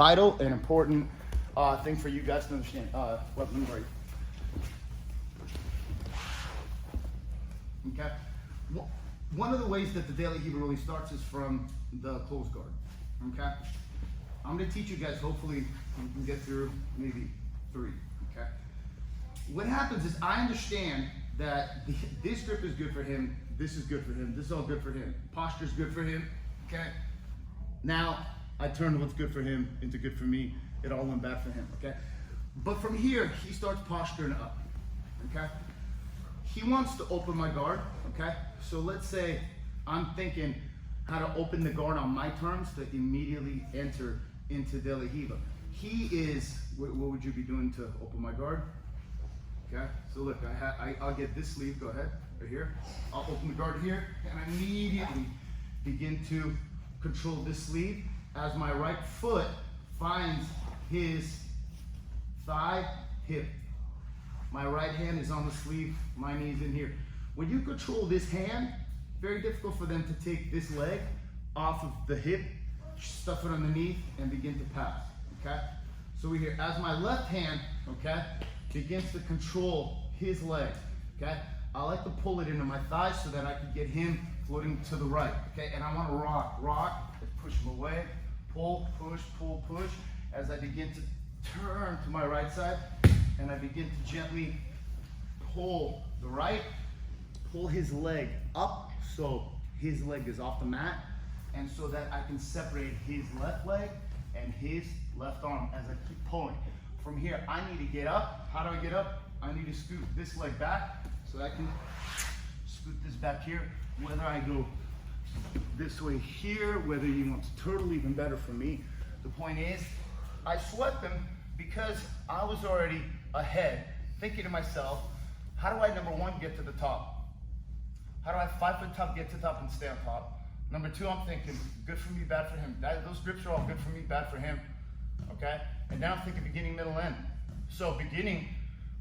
vital and important thing for you guys to understand. What move are you? Okay. One of the ways that the daily heaver really starts is from the closed guard. Okay. I'm going to teach you guys. Hopefully, you can get through maybe 3. Okay. What happens is I understand that this grip is good for him. This is good for him. This is all good for him. Posture is good for him. Okay. Now I turned what's good for him into good for me. It all went bad for him. Okay. But from here, he starts posturing up. Okay. He wants to open my guard. Okay. So let's say I'm thinking how to open the guard on my terms to immediately enter into De La Hiva. He is, what would you be doing to open my guard? Okay, so look, I'll get this sleeve, go ahead, right here. I'll open the guard here, and I immediately begin to control this sleeve as my right foot finds his thigh, hip. My right hand is on the sleeve, my knee's in here. When you control this hand, very difficult for them to take this leg off of the hip, stuff it underneath, and begin to pass, okay? So we're here, as my left hand, okay, begins to control his legs, okay? I like to pull it into my thighs so that I can get him floating to the right, okay? And I want to rock, push him away, pull, push, as I begin to turn to my right side, and I begin to gently pull the right, pull his leg up so his leg is off the mat, and so that I can separate his left leg and his left arm as I keep pulling. From here, I need to get up. How do I get up? I need to scoot this leg back so I can scoot this back here. Whether I go this way here, whether you want to turtle, even better for me. The point is, I sweat them because I was already ahead, thinking to myself, how do I, number one, get to the top? How do I 5-foot top, get to the top and stay on top? Number 2, I'm thinking, good for me, bad for him. Those grips are all good for me, bad for him, okay? And now I'm thinking beginning, middle, end. So beginning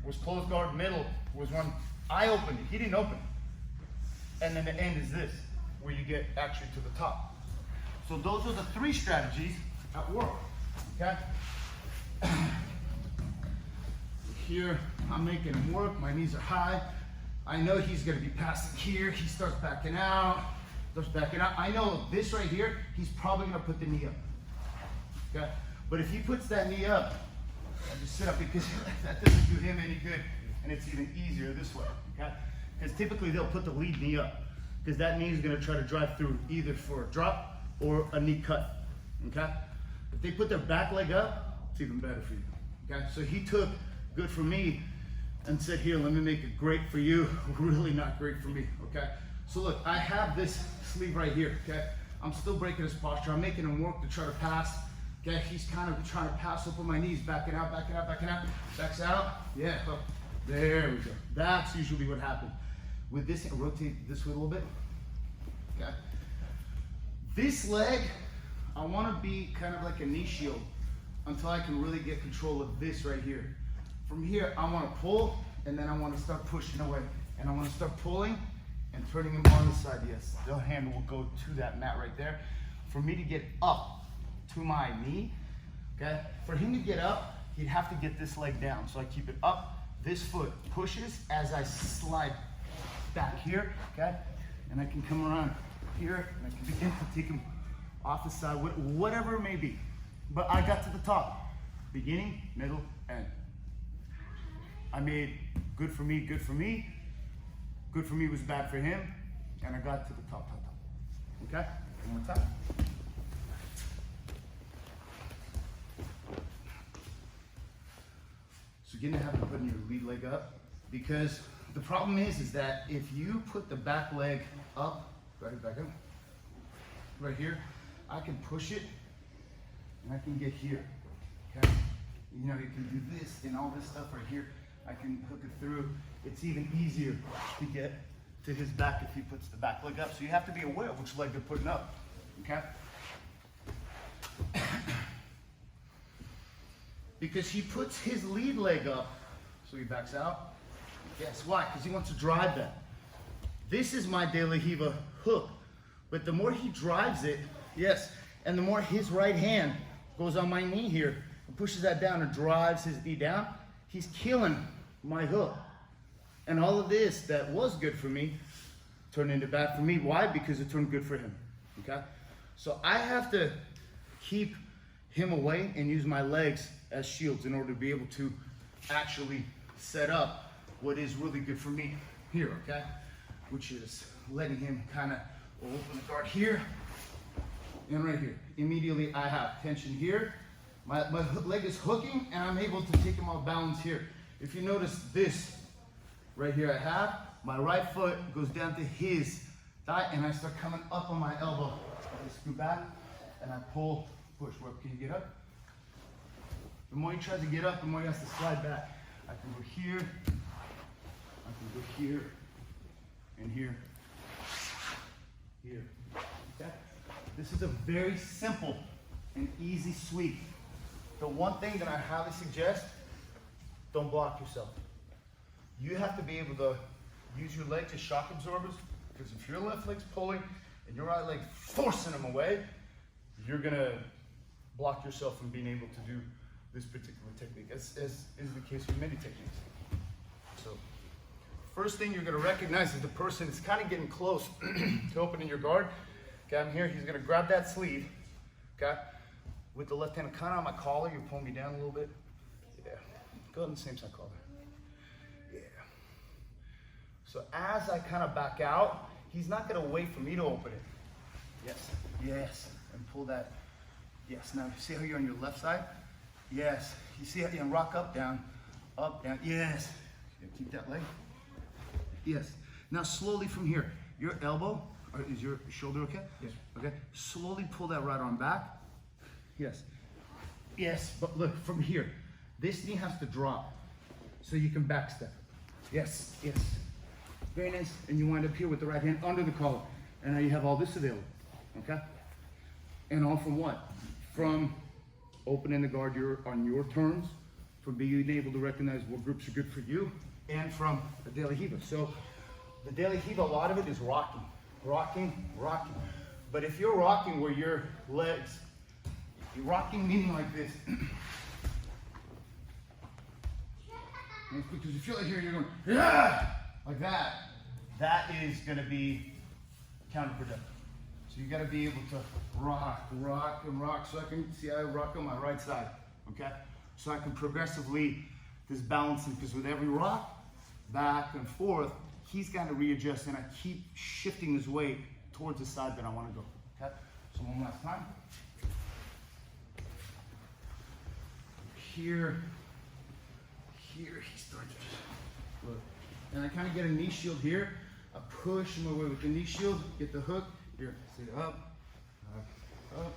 was closed guard, middle was when I opened it, he didn't open it. And then the end is this, where you get actually to the top. So those are the 3 strategies at work, okay? Here, I'm making him work, my knees are high. I know he's gonna be passing here, he starts backing out. I know this right here, he's probably gonna put the knee up, okay? But if he puts that knee up, I just sit up because that doesn't do him any good, and it's even easier this way, okay? Because typically they'll put the lead knee up, because that knee is gonna try to drive through either for a drop or a knee cut, okay? If they put their back leg up, it's even better for you, okay? So he took good for me and said, here, let me make it great for you, really not great for me, okay? So look, I have this sleeve right here, okay? I'm still breaking his posture. I'm making him work to try to pass, okay? He's kind of trying to pass up on my knees, backing out, backs out. Yeah, oh, there we go. That's usually what happens. With this, rotate this way a little bit, okay? This leg, I want to be kind of like a knee shield until I can really get control of this right here. From here, I want to pull, and then I want to start pushing away. And I want to start pulling and turning him on the side. Yes, the hand will go to that mat right there. For me to get up to my knee, okay? For him to get up, he'd have to get this leg down. So I keep it up. This foot pushes as I slide back here, okay? And I can come around here, and I can begin to take him off the side, whatever it may be. But I got to the top. Beginning, middle, end. I made good for me, good for me. Good for me was bad for him, and I got to the top. Okay? One more time. So you're gonna have to put your lead leg up, because the problem is that if you put the back leg up, right back up, right here, I can push it, and I can get here, okay? You know, you can do this and all this stuff right here. I can hook it through. It's even easier to get to his back if he puts the back leg up. So you have to be aware of which leg you're putting up, okay? Because he puts his lead leg up, so he backs out. Guess why? Because he wants to drive that. This is my De La Hiva hook, but the more he drives it, yes, and the more his right hand goes on my knee here and pushes that down and drives his knee down, he's killing my hook. And all of this that was good for me turned into bad for me. Why? Because it turned good for him. Okay? So I have to keep him away and use my legs as shields in order to be able to actually set up what is really good for me here, okay? Which is letting him kind of open the guard here and right here. Immediately I have tension here. My leg is hooking and I'm able to take him off balance here. If you notice this right here I have, my right foot goes down to his thigh and I start coming up on my elbow. I scoot back and I pull, push. Where can you get up? The more he tries to get up, the more he has to slide back. I can go here, I can go here, and here, here. Okay? This is a very simple and easy sweep. The one thing that I highly suggest, don't block yourself. You have to be able to use your legs as shock absorbers, because if your left leg's pulling and your right leg's forcing them away, you're gonna block yourself from being able to do this particular technique, as is the case with many techniques. So, first thing you're gonna recognize is the person is kind of getting close to opening your guard. Okay, I'm here, he's gonna grab that sleeve, okay? With the left hand kind of on my collar, you pull me down a little bit. Yeah, go on the same side collar. Yeah. So as I kind of back out, he's not gonna wait for me to open it. Yes, yes, and pull that. Yes, now see how you're on your left side? Yes, you see how you can rock up, down, yes. Keep that leg. Yes, now slowly from here, your elbow, or is your shoulder okay? Yes. Okay, slowly pull that right arm back. Yes, yes, but look, from here, this knee has to drop so you can backstep. Yes, yes, very nice. And you wind up here with the right hand under the collar. And now you have all this available, okay? And all from what? From opening the guard on your terms, from being able to recognize what groups are good for you, and from the De La Riva. So the De La Riva, a lot of it is rocking, rocking, rocking. But if you're rocking where your legs, you're rocking meaning like this. Because if you're like here, you're going, yeah, like that. That is gonna be counterproductive. So you gotta be able to rock, rock, and rock. So I can see I rock on my right side, okay? So I can progressively disbalance him, because with every rock, back and forth, he's gotta readjust, and I keep shifting his weight towards the side that I wanna go, okay? So one last time. Here, here, he starts, look. And I kind of get a knee shield here. I push my way with the knee shield, get the hook. Here, sit up, up, up.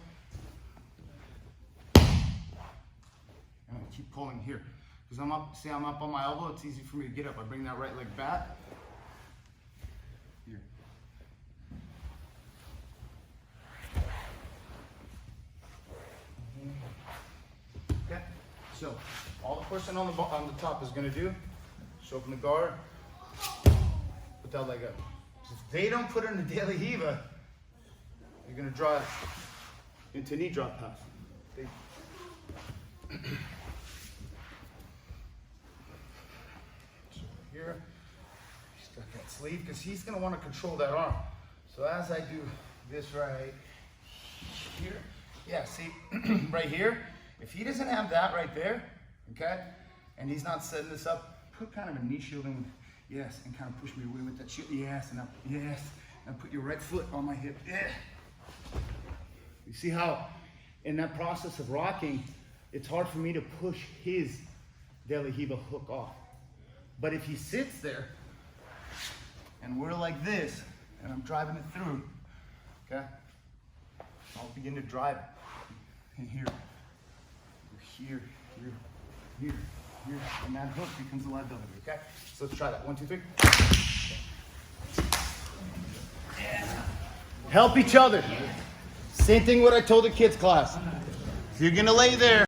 And I keep pulling here. Because I'm up, see I'm up on my elbow, it's easy for me to get up. I bring that right leg back. Here. Okay, so all the person on the top is gonna do is open the guard, put that leg up. So if they don't put it in the De La Riva, you're gonna drive into knee drop pass. So here, he's got that sleeve because he's gonna want to control that arm. So as I do this right here, yeah, see, right here, if he doesn't have that right there, okay, and he's not setting this up, put kind of a knee shield in, yes, and kind of push me away with that shield, yes, and up, yes, and put your right foot on my hip, yeah. You see how in that process of rocking, it's hard for me to push his De La Riva hook off. But if he sits there and we're like this, and I'm driving it through, okay, I'll begin to drive it. And here, here, here, here, here, and that hook becomes a liability, okay? So let's try that. 1, 2, 3. Yeah. Help each other. Same thing what I told the kids class. If you're gonna lay there,